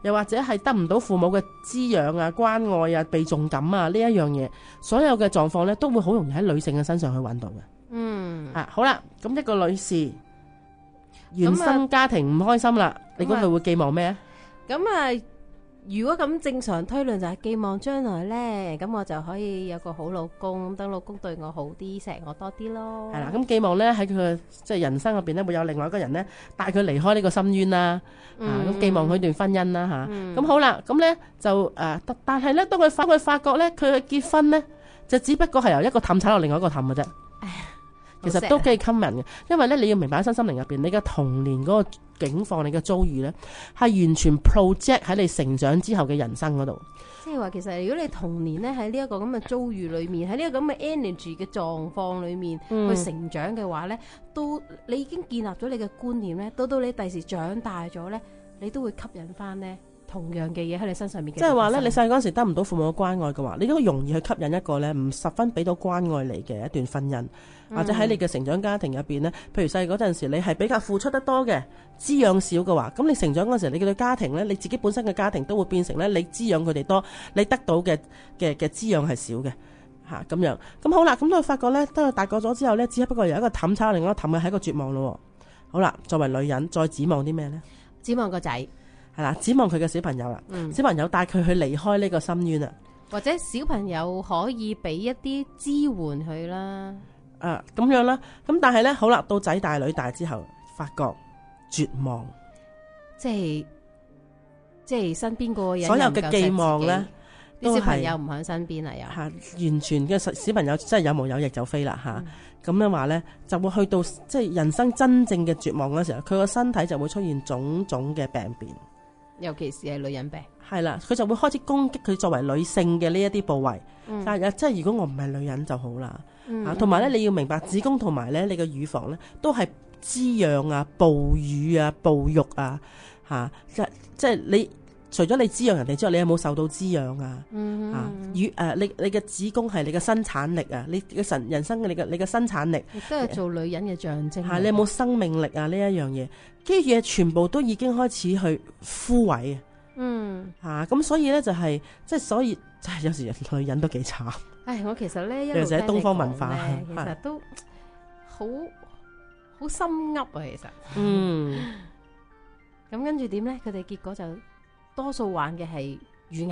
又或者係得唔到父母嘅滋養啊、關愛啊、被重感啊呢一樣嘢，所有嘅狀況咧都會好容易喺女性嘅身上去揾到嘅。好啦，咁一個女士原生家庭唔開心啦，你估佢會寄望咩啊？咁啊，如果咁正常推論就係寄望將來咧，咁我就可以有個好老公，等老公對我好啲，錫我多啲咯。係啦，咁寄望咧喺佢嘅即係人生入邊咧，會有另外一個人咧帶佢離開呢個深淵啦。咁寄望佢段婚姻啦嚇。咁好啦，咁咧就但係咧，當佢發覺咧，佢嘅結婚咧就只不過係由一個氹踩落另外一個氹嘅啫。其實都幾 common 嘅，因為咧你要明白喺身心靈入邊，你嘅童年嗰個境況，你嘅遭遇咧係完全 project 喺你成長之後嘅人生嗰度。即係話其實如果你童年咧喺呢一個咁嘅遭遇裏面，喺呢個咁嘅 energy 嘅狀況裏面去成長嘅話咧，到你已經建立咗你嘅觀念咧，到你第時長大咗咧，你都會吸引翻咧同樣嘅嘢喺你身上面嘅。即係話咧，你細嗰陣時得唔到父母嘅關愛嘅話，你都容易去吸引一個咧唔十分俾到關愛你嘅一段婚姻。或者喺你嘅成長家庭入邊呢，譬如細嗰陣時你係比較付出得多嘅，滋養少嘅話，咁你成長嗰陣時你嘅家庭呢，你自己本身嘅家庭都會變成呢，你滋養佢哋多，你得到嘅滋養係少嘅嚇咁樣。咁好啦，咁都發覺呢，當佢大個咗之後呢，只不過有一個氹差，另外一個氹係一個絕望咯。好啦，作為女人再指望啲咩呢？指望個仔係啦，指望佢嘅小朋友啦，小朋友帶佢去離開呢個深淵啊，或者小朋友可以俾一啲支援佢啦。咁樣啦，咁但係咧，好啦，到仔大女大之後，發覺絕望，即係身邊個人所有嘅寄望咧，啲小朋友唔喺身邊啊，又完全嘅小朋友真係有毛有翼就飛啦吓，咁樣話咧就會去到即係人生真正嘅絕望嗰時候，佢個身體就會出現種種嘅病變，尤其是係女人病。係啦，佢就會開始攻擊佢作為女性嘅呢一啲部位，但係即係如果我唔係女人就好啦。同埋咧，你要明白子宮同埋咧，你嘅乳房咧，都係滋養啊、哺乳啊、哺育啊，即係你除咗你滋養人哋之外，你有冇受到滋養啊？你嘅子宮係你嘅生產力啊，你嘅人生嘅你嘅生產力，亦都係做女人嘅象徵。你有冇生命力啊？呢一樣嘢，啲嘢全部都已經開始去枯萎啊！咁所以咧就係即係所以就係有時女人都幾慘。我其實咧一路聽你講東方文化咧，其實都好心噏啊！其實，咁跟住點咧？佢哋結果就多數患嘅係乳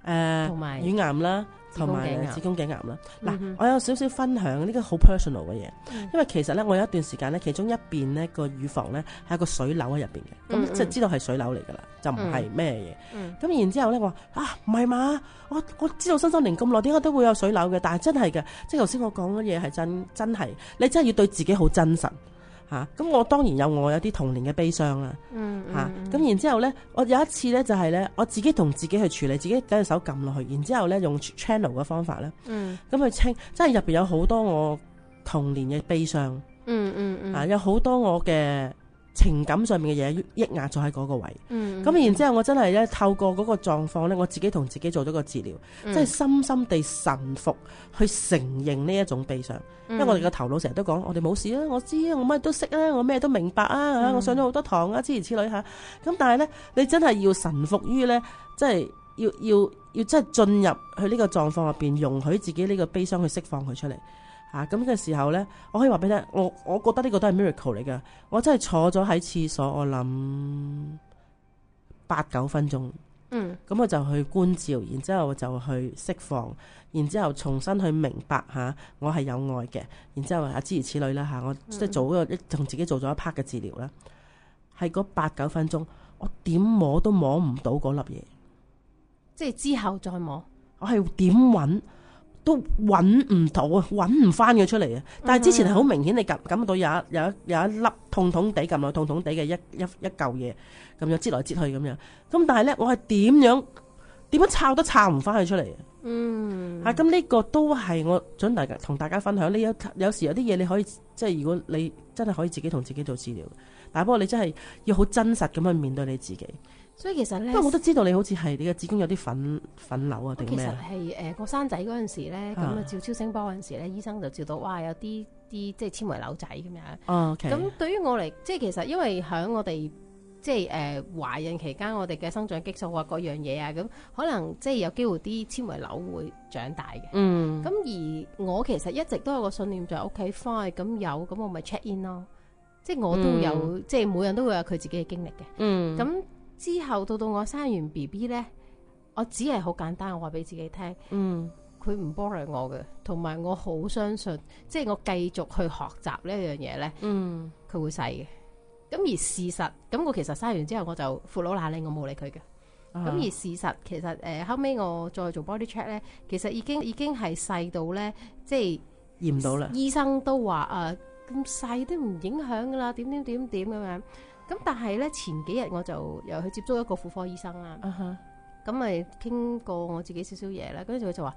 癌，同埋乳癌啦，同埋子宮頸癌啦。嗱，我有少少分享呢個好 personal 嘅嘢，因為其實咧我有一段時間咧，其中一邊咧個乳房咧係有個水瘤喺入邊嘅，咁即係知道係水瘤嚟噶啦，就唔係咩嘢。咁然之後咧我話唔係嘛，我知道身心靈咁耐，點解都會有水瘤嘅？但係真係嘅，即係頭先我講嘅嘢係真係，你真係要對自己好真實。咁我當然我有啲童年嘅悲傷啦，咁然之後咧，我有一次咧就係咧，我自己同自己去處理，自己攞隻手撳落去，然之後咧用 channel 嘅方法咧，咁去清，即係入邊有好多我童年嘅悲傷，有好多我嘅情感上面嘅嘢抑壓咗喺嗰個位，咁然之後我真係咧透過嗰個狀況咧，我自己同自己做咗個治療，即係深深地臣服去承認呢一種悲傷，因為我哋個頭腦成日都講我哋冇事啊，我知啊，我乜都識啊，我咩都明白啊，我上咗好多堂啊，諸如此類吓，咁但係咧你真係要臣服於咧，即係要真係進入去呢個狀況入邊，容許自己呢個悲傷去釋放佢出嚟。咁嘅時候咧，我可以話俾你聽，我覺得呢個都係 miracle 嚟㗎。我真係坐咗喺廁所，我諗8-9分鐘，咁我就去觀照，然之後就去釋放，然之後重新去明白我係有愛嘅，然之後諸如此類啦我即係做同自己做咗一 part 嘅治療啦，係嗰8-9分鐘，我點摸都摸唔到嗰粒嘢，即係之後再摸，我係點揾都揾唔到啊，揾唔翻佢出嚟啊！但係之前係好明顯，你感覺到有一粒痛痛地撳落痛痛地嘅一嚿嘢咁樣擠來擠去咁樣。咁但係咧，我係點樣抄都抄唔翻佢出嚟啊！咁呢個都係我想同大家分享。你有時有啲嘢你可以即係如果你真係可以自己同自己做治療，但係不過你真係要好真實咁去面對你自己。所以其實咧，不過我都知道你好似係你嘅子宮有啲粉瘤啊定咩？其實係我生仔嗰陣時咧，咁照超聲波嗰陣時咧，醫生就照到哇有啲即係纖維瘤仔咁樣。咁對於我嚟，即係其實因為喺我哋即係懷孕期間，我哋嘅生長激素啊嗰樣嘢啊，咁可能即係有機會啲纖維瘤會長大嘅。咁而我其實一直都有個信念就係 OK fine 咁有，咁我咪 check in 咯。即係我都有，即係每人都會有佢自己嘅經歷嘅。咁之後到我生完 BB 咧，我只係好簡單，我話俾自己聽，佢唔 bore 我嘅，同埋我好相信，即係我繼續去學習呢一樣嘢咧，佢會細嘅。咁而事實，咁我其實生完之後我就闊佬懶理，我冇理佢嘅。咁而事實其實後尾我再做 body check 咧，其實已經係細到咧，即係驗到啦。醫生都話咁細都唔影響噶啦，點咁樣。咁但係咧前幾日我就又去接觸一個婦科醫生啦。咁咪傾過我自己少少嘢啦，跟住佢就話：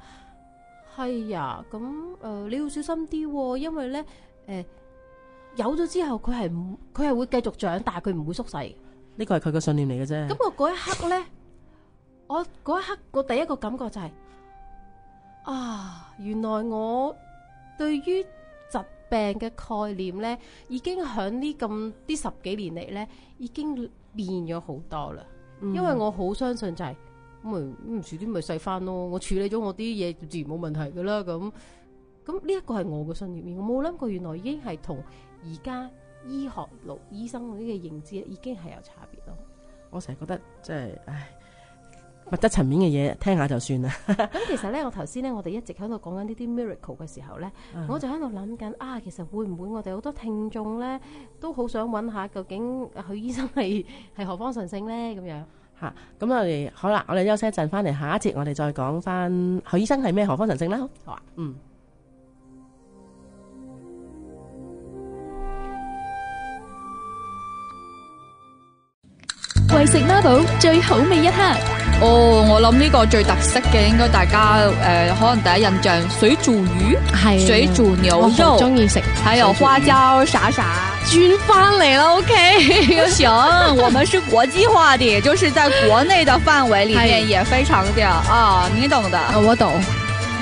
係呀，咁你要小心啲喎，因為咧有咗之後佢係會繼續長大，佢唔會縮細。呢個係佢個信念嚟嘅啫。咁我嗰一刻咧，我第一個感覺就係原來我對於疾病嘅概念咧，已經喺呢10幾年嚟咧，已經變咗好多啦。因為我好相信就係唔遲啲咪細翻咯，我處理咗我啲嘢，自然冇問題噶啦。咁呢一個係我嘅信念，我冇諗過原來已經係同而家醫學醫生嗰啲嘅認知已經係有差別咯。我成日覺得即係物質層面嘅嘢聽下就算啦。咁其實咧，我頭先咧，我哋一直喺度講緊呢啲 miracle 嘅時候咧，我就喺度諗緊其實會唔會我哋好多聽眾咧都好想揾下究竟許醫生係何方神聖咧咁樣嚇。咁我哋好啦，我哋休息一陣，翻嚟下一節我哋再講翻許醫生係咩何方神聖啦。好啊，為食孖寶最好味一刻。我諗呢個最特色嘅，應該大家可能第一印象水煮魚，係水煮牛肉，我中意食，還有花椒啥轉翻嚟啦 ，OK， 不行，我們是國際化的，就是在國內的範圍裏面也非常的你懂的，我懂。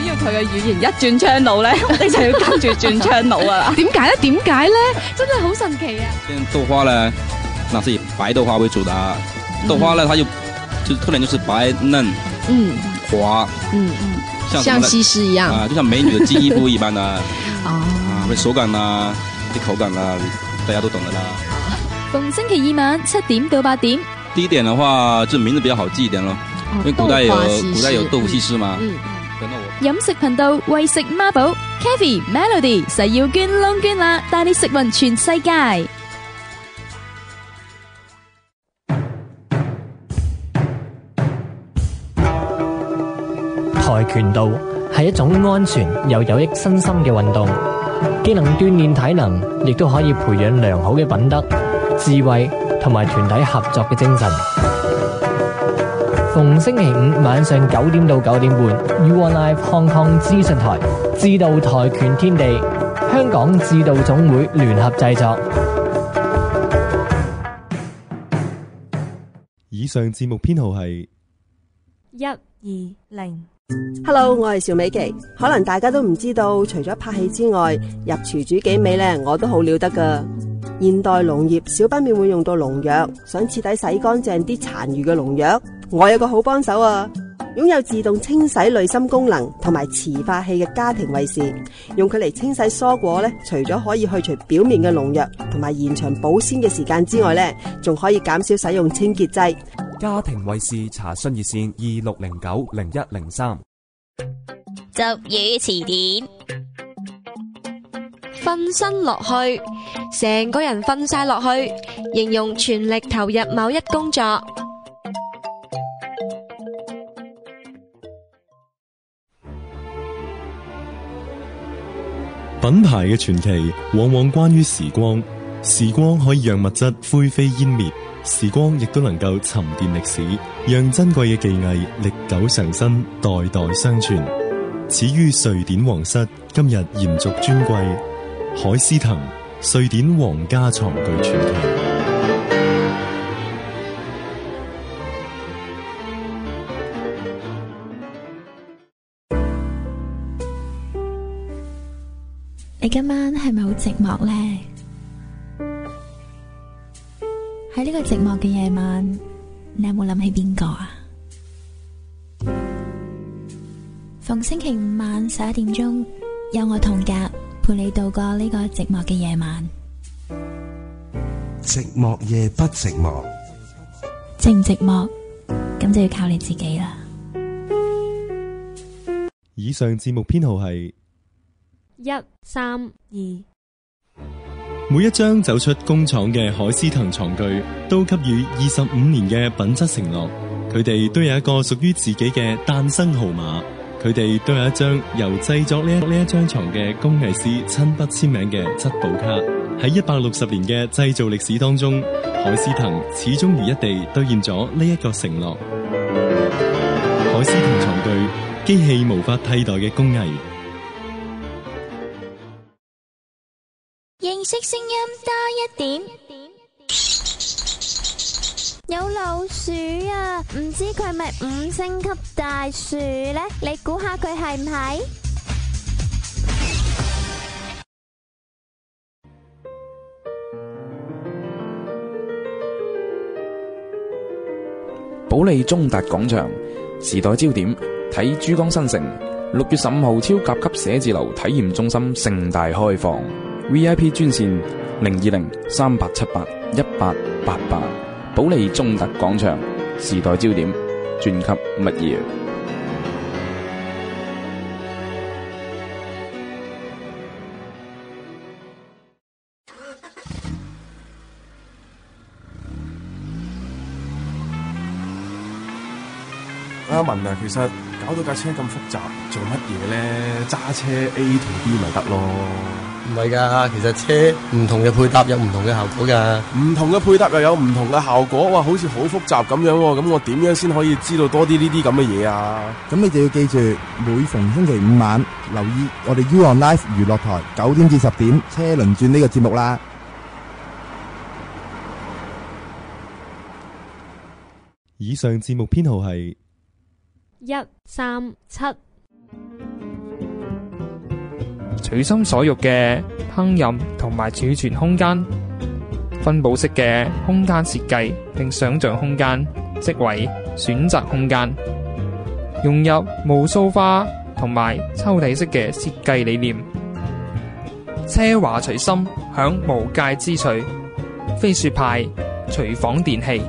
只要佢嘅語言一轉 channel 咧，我哋就要跟住轉 channel 噶啦。點解咧？真係好神奇啊！豆花呢，那是以白豆花為主的，豆花呢，它就特點就是白嫩，滑，像西施一樣就像美女的記憶部一般的手感啊，啲口感啊，大家都懂的啦。逢星期二晚7點到8點。第一點的話，就名字比較好記一點咯，因為古代有豆腐西施嘛。飲食頻道為食孖寶 ，Kathy Melody 誓要捐窿捐罅，帶你食勻全世界。跆拳道係一種安全又有益身心嘅運動，既能鍛煉體能，亦都可以培養良好嘅品德、智慧同埋團體合作嘅精神。逢星期五晚上9點到9點半 ，U One Live Hong Kong 資訊台，智道跆拳天地，香港智道總會聯合製作。以上節目編號係120。Hello， 我係邵美琪。可能大家都唔知道，除咗拍戲之外，入廚煮幾味呢，我都好了得噶。現代農業少不免會用到農藥，想徹底洗乾淨啲殘餘嘅農藥，我有個好幫手啊！擁有自動清洗濾芯功能同埋磁化器嘅家庭衛士，用佢嚟清洗蔬果呢，除咗可以去除表面嘅農藥同埋延長保鮮嘅時間之外呢，仲可以減少使用清潔劑。家庭衛士查詢熱線26090103。俗語詞典，瞓身落去，成個人瞓晒落去，形容全力投入某一工作。品牌嘅傳奇往往關於時光，時光可以讓物質灰飛煙滅，時光亦都能夠沉澱歷史，讓珍貴嘅技藝歷久常新，代代相傳。始於瑞典皇室，今日延續尊貴。海斯騰，瑞典皇家床具傳奇。你今晚係咪好寂寞呢？喺呢個寂寞嘅夜晚，你有冇諗起邊個啊？逢星期五晚11點鐘，有我同格陪你度過呢個寂寞嘅夜晚。寂寞夜不寂寞，寂唔寂寞，咁就要靠你自己啦。以上節目編號係132。每一張走出工廠嘅海獅藤床具，都給予25年嘅品質承諾。佢哋都有一個屬於自己嘅誕生號碼。佢哋都有一張由製作呢一張床嘅工藝師親筆簽名嘅質保卡。喺160年嘅製造歷史當中，海獅藤始終如一地兌現咗呢一個承諾。海獅藤床具，機器無法替代嘅工藝。認識聲音多一點。有老鼠啊，唔知佢係咪5星級大樹呢？你估下佢係唔係？保利中達廣場時代焦點，睇珠江新城。6月15號超甲級寫字樓體驗中心盛大開放 ，VIP 專線02038781888。保利中達廣場時代焦點專級乜嘢？阿文啊，其實搞到架車咁複雜，做乜嘢咧？揸車 A to B 咪得咯。唔係㗎，其實車唔同嘅配搭有唔同嘅效果㗎。唔同嘅配搭又有唔同嘅效果，哇！好似好複雜咁樣喎。咁我點樣先可以知道多啲呢啲咁嘅嘢啊？咁你就要記住，每逢星期5晚留意我哋 You On Live 娛樂台9點至10點車輪轉呢個節目啦。以上節目編號係137。隨心所欲嘅烹飪同埋儲存空間，分布式嘅空間設計並想像空間，即為選擇空間，融入無數化同埋抽屜式嘅設計理念，奢華隨心享無界之趣，飛雪派廚房電器。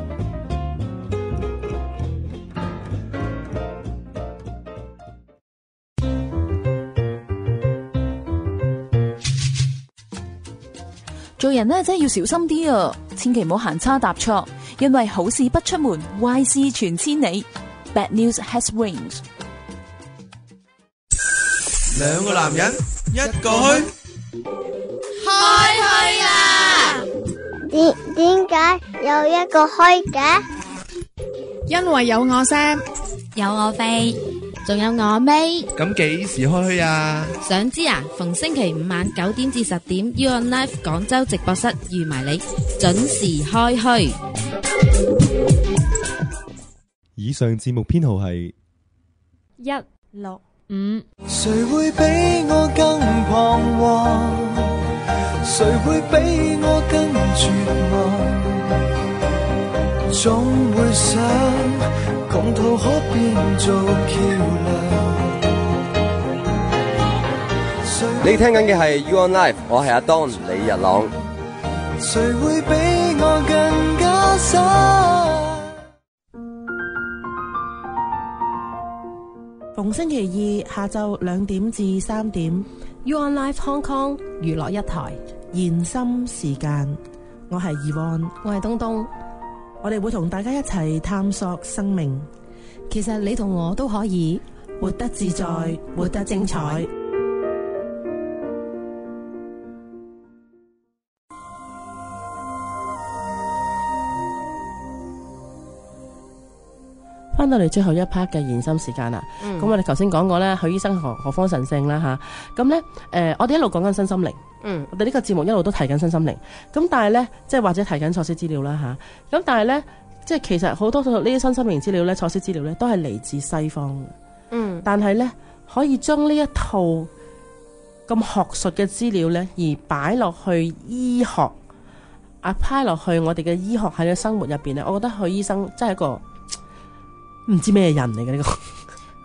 做人呢，真係要小心啲啊！千祈唔好行差踏錯，因為好事不出門，壞事傳千里。Bad news has wings。兩個男人，一個墟，開墟啦！點解有一個墟嘅？因為有我 Sam，有我飛，仲有我 May。咁幾時開墟啊？想知啊？逢星期5晚9點至10點 ，You On Live 廣州直播室預埋你，準時開墟。以上節目編號係165。誰會比我更彷徨？誰會比我更絕望？總會想共渡可變做橋梁。你聽緊嘅係 You On Live， 我係阿當李日朗。誰會比我更加深？逢星期二下晝2點至3點 You On Live Hong Kong 娛樂一台延心時間，我係Yvonne，我係東東，我哋會同大家一齊探索生命。其實你同我都可以活得自在，活得精彩。翻到嚟最後一 part 嘅延伸時間啦，咁我哋頭先講過咧，許醫生何方神聖啦吓，咁咧我哋一路講緊身心靈，我哋呢個節目一路都提緊身心靈，咁但係咧即係或者提緊錯失資料啦吓，咁但係咧即係其實好多數呢啲身心靈資料咧、錯失資料咧都係嚟自西方嘅，但係咧可以將呢一套咁學術嘅資料咧而擺落去醫學，apply落去我哋嘅醫學喺嘅生活入邊咧，我覺得許醫生真係一個唔知咩人嚟嘅呢個，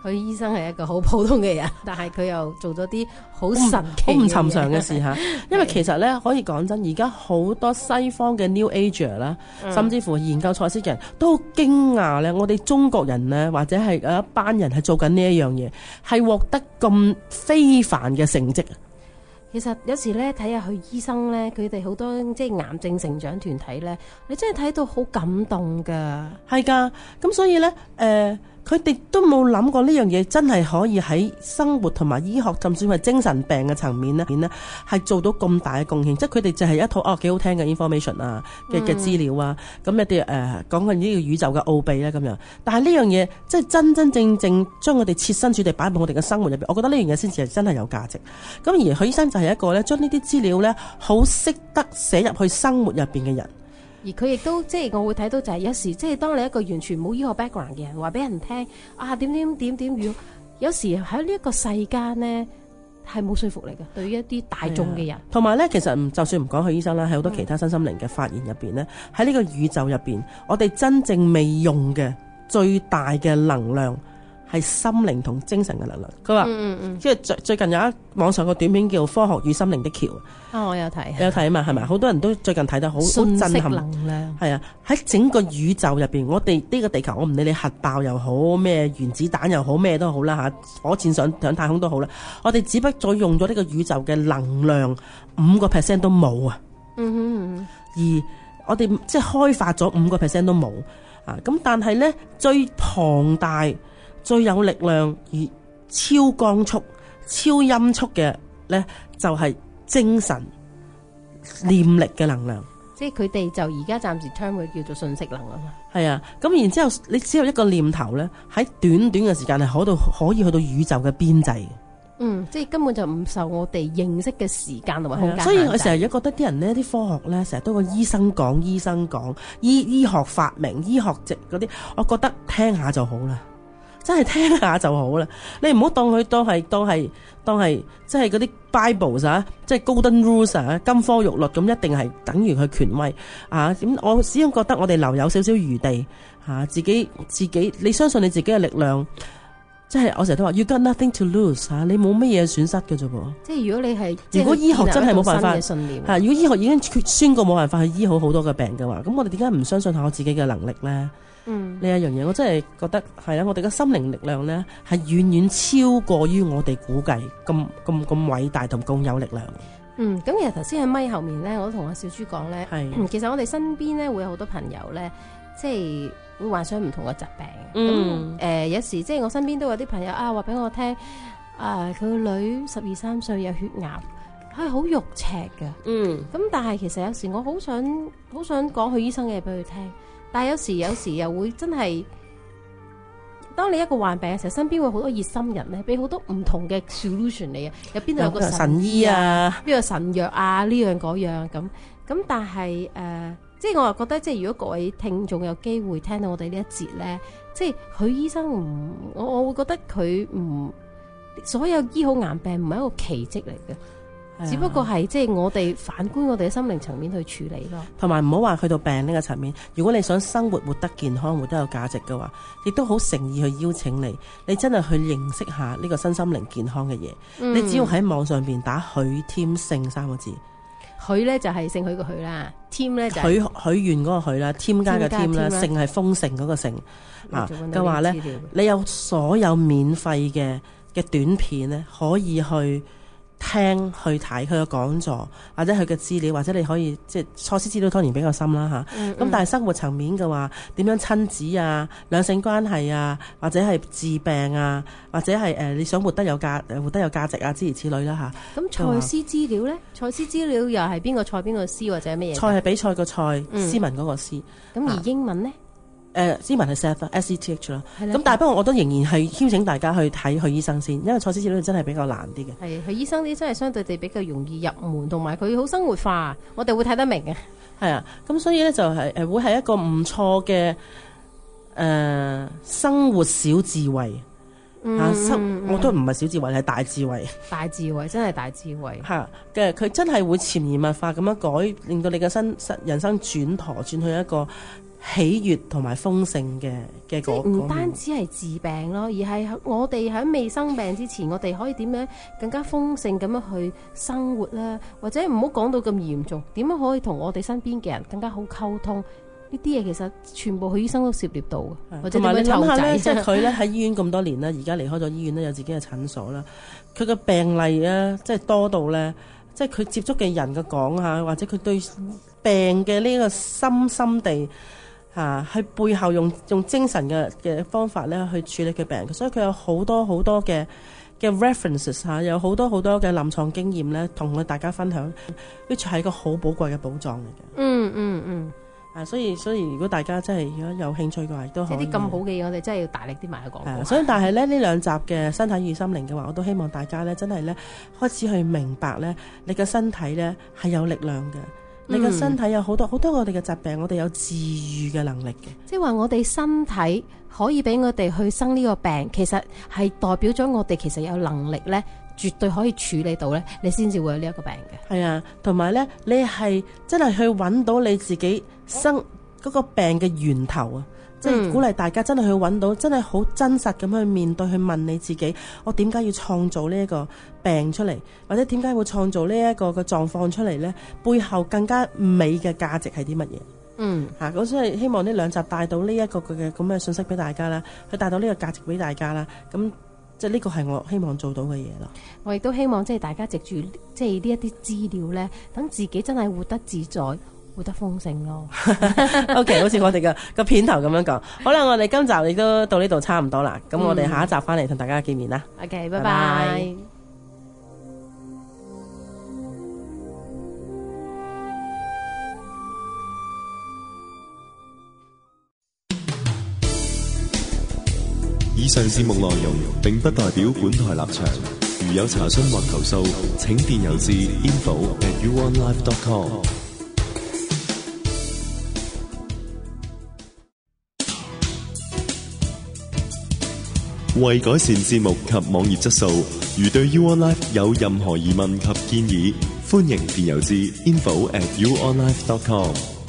許醫生係一個好普通嘅人，但係佢又做咗啲好神奇、好唔尋常嘅事嚇。因為其實咧，可以講真，而家好多西方嘅 New Ager 啦，甚至乎研究賽斯嘅人都好驚訝咧，我哋中國人咧，或者係有一班人係做緊呢一樣嘢，係獲得咁非凡嘅成績。其實有時咧睇下許醫生咧，佢哋好多即係癌症成長團體咧，你真係睇到好感動㗎。係㗎，咁所以咧佢哋都冇諗過呢樣嘢真係可以喺生活同埋醫學，甚至係精神病嘅層面呢，係做到咁大嘅貢獻。即係佢哋就係一套幾好聽嘅 information 啊嘅資料啊，咁一啲講緊呢個宇宙嘅奧秘咧咁樣。但係呢樣嘢即係真真正正將我哋設身處地擺入我哋嘅生活入邊，我覺得呢樣嘢先至係真係有價值。咁而許醫生就係一個咧將呢啲資料咧好識得寫入去生活入邊嘅人。而佢亦都即係我會睇到就係有時即係當你一個完全冇醫學 background 嘅人話俾人聽啊點，有時喺呢一個世間呢係冇說服力嘅，對於一啲大眾嘅人。同埋咧，其實就算唔講許醫生啦，喺好多其他身心靈嘅發言入邊呢，喺呢個宇宙入邊，我哋真正未用嘅最大嘅能量係心靈同精神嘅能量。佢話，即係最近有一網上個短片叫《科學與心靈的橋》。我有睇，有睇啊嘛，係咪？好多人都最近睇得好震撼。能量係啊，喺整個宇宙入邊，我哋呢個地球，我唔理你核爆又好，咩原子彈又好，咩都好啦嚇，火箭上太空都好啦，我哋只不過用咗呢個宇宙嘅能量5% 都冇啊。而我哋即係開發咗5% 都冇啊。咁但係咧，最龐大、最有力量而超光速、超音速嘅咧，就係精神念力嘅能量。即係佢哋就而家暫時 term 佢叫做信息能啊嘛。係啊，咁然之後你只有一個念頭咧，喺短短嘅時間係可以去到宇宙嘅邊際。即係根本就唔受我哋認識嘅時間同埋空間。所以我成日覺得啲人呢，啲科學咧，成日都個醫生講醫學發明、醫學值嗰啲，我覺得聽下就好啦。真係聽下就好啦，你唔好當佢當係即係嗰啲 Bible 啊，即係 Golden Rules 啊，金科玉律咁，一定係等於佢權威啊。咁我始終覺得我哋留有少少餘地啊，自己你相信你自己嘅力量，即係我成日都話 You got nothing to lose 啊，你冇乜嘢損失嘅啫噃。即係如果你係如果醫學真係冇辦法嚇，如果醫學已經宣告冇辦法去醫好多嘅病嘅話，咁我哋點解唔相信下我自己嘅能力咧？呢一樣嘢，我真係覺得係啊！我哋嘅心靈力量咧，係遠遠超過於我哋估計咁偉大同咁有力量。咁其實頭先喺咪後面咧，我都同阿小豬講咧，其實我哋身邊咧會有好多朋友咧，即係會患上唔同嘅疾病。咁有時即係我身邊都有啲朋友話俾我聽，佢個女12、13歲有血癌，係好肉赤㗎。咁但係其實有時我好想講許醫生嘅嘢俾佢聽。但係有時又會真係，當你一個患病嘅時候，身邊會好多熱心人咧，俾好多唔同嘅 solution 你啊，有邊度有個神醫啊，邊個神藥啊，呢樣嗰樣咁。但係即係我又覺得，即係如果各位聽眾有機會聽到我哋呢一節咧，即係許醫生我會覺得佢所有醫好癌病唔係一個奇蹟嚟嘅。只不過係即係我哋反觀我哋嘅心靈層面去處理咯，同埋唔好話去到病呢個層面。如果你想生活得健康、活得有價值嘅話，亦都好誠意去邀請你真係去認識下呢個身心靈健康嘅嘢。你只要喺網上邊打許添勝3個字，許咧就係姓許個許啦，添咧就許願嗰個許啦，添加嘅添啦，勝係豐盛嗰個勝嘅話咧，你有所有免費嘅短片咧，可以去聽去睇佢嘅講座，或者佢嘅資料，或者你可以即係賽斯資料當然比較深啦嚇。咁但係生活層面嘅話，點樣親子啊、兩性關係啊，或者係治病啊，或者係你想活得有價值啊，諸如此類啦嚇。咁賽斯資料咧？賽斯資料又係邊個賽邊個斯或者咩嘢？賽係比賽個賽，斯文嗰個斯。咁而英文咧？英文係 SETH 啦，咁但係不過我都仍然係邀請大家去睇許醫生先，因為賽斯資料真係比較難啲嘅。係許醫生啲真係相對地比較容易入門，同埋佢好生活化，我哋會睇得明嘅。係啊，咁所以咧就係會係一個唔錯嘅生活小智慧。我都唔係小智慧，係大智慧。大智慧真係大智慧。嘅佢真係會潛移默化咁樣改，令到你嘅人生轉舵轉去一個喜悅同埋豐盛嘅即係唔單止係治病咯，而係我哋喺未生病之前，我哋可以點樣更加豐盛咁樣去生活啦，或者唔好講到咁嚴重，點樣可以同我哋身邊嘅人更加好溝通？呢啲嘢其實全部佢醫生都涉獵到嘅，或者點樣湊仔。即係佢咧喺醫院咁多年啦，而家離開咗醫院咧，有自己嘅診所啦。佢嘅病例啊，即係多到咧，即係佢接觸嘅人嘅講下，或者佢對病嘅呢個深深地喺背後用精神嘅方法咧去處理佢病，所以佢有好多好多嘅 references 有好多好多嘅臨床經驗咧，同大家分享，which 係一個好寶貴嘅寶藏嚟嘅。所以如果大家真係如果有興趣嘅話，都可以。即係啲咁好嘅嘢，我哋真係要大力啲賣去廣告。所以但係咧呢兩集嘅身體與心靈嘅話，我都希望大家咧真係咧開始去明白咧，你嘅身體咧係有力量嘅。你嘅身體有好多好多我哋嘅疾病，我哋有治愈嘅能力嘅。即係話我哋身體可以俾我哋去生呢個病，其實係代表咗我哋其實有能力咧，絕對可以處理到咧，你先至會有呢一個病嘅。係啊，同埋咧，你係真係去揾到你自己生嗰個病嘅源頭啊！即係鼓勵大家真係去揾到，真係好真實咁去面對，去問你自己：我點解要創造呢一個病出嚟，或者點解會創造呢一個嘅狀況出嚟呢？背後更加美嘅價值係啲乜嘢？咁所以希望呢兩集帶到呢一個嘅咁嘅信息俾大家啦，去帶到呢個價值俾大家啦。咁即係呢個係我希望做到嘅嘢咯。我亦都希望即係大家藉住即係呢一啲資料呢，等自己真係活得自在，活得豐盛咯。OK， 好似我哋個片頭咁樣講。好啦，我哋今集亦都到呢度差唔多啦。咁我哋下一集翻嚟同大家見面啦。OK， 拜拜。以上節目內容並不代表本台立場，如有查詢或投訴，請電郵至 info@uonlife.com。為改善節目及網頁質素，如對 UONLife 有任何疑問及建議，歡迎電郵至 info@uonlife.com。